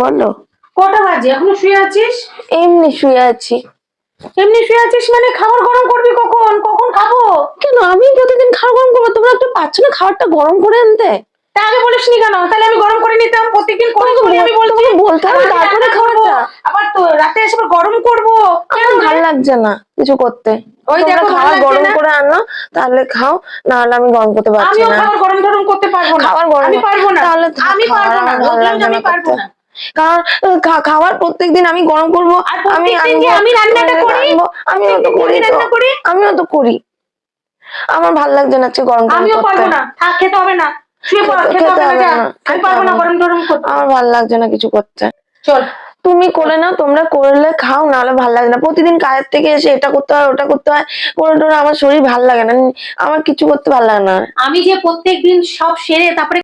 বলো। কটা বাজে? এখনো শুয়ে আছিস? এমনি শুয়ে আছি। এমনি শুয়ে আছিস মানে খাবার গরম করবি কখন? কখন খাবো? কেন আমি প্রতিদিন খাবার গরম করবো? তোমরা একটু পাচ্ছ না খাবারটা গরম করে আনতে? তা আগে বলিসনি কেন? তাহলে আমি গরম করে নিতাম। প্রত্যেকদিন করে আমি বলছি বলতে হবে তারপরে খাবারটা। আবার তো রাতে এসে গরম করবো। আমার ভালো লাগছে না কিছু করতে। ওই তোমরা দেখো খাবার গরম করে আনো, তাহলে খাও, না হলে আমি গরম করতে পারছি আমিও না। খাবার গরম টরম করতে পারবো না। খাবার গরম আমি পারবো না। তাহলে আমি পারবো না। ভালো লাগছে আমি না পারবো করতে। না। কারণ খাবার প্রত্যেকদিন আমি গরম করবো, আমি আনবো, আমি রান্নাটা করি, আমিও তো করি তো, আমিও তো করি। আমার ভালো লাগছে না আজকে গরম আমিও করতে। পারবো না। থাক, খেতে হবে না। শুয়ে পড়, খেতে হবে না। আমি পারবো না গরম টরম করতে। আমার ভালো লাগছে না কিছু করতে। চল তুমি করে নাও, তোমরা করলে খাও, নাহলে ভালো লাগে না। প্রতিদিন কাজের থেকে এসে এটা করতে হয় ওটা করতে হয়, করে টোরে আমার শরীর ভালো লাগে না, আমার কিছু করতে ভালো লাগে না। আমি যে প্রত্যেকদিন সব সেরে তারপরে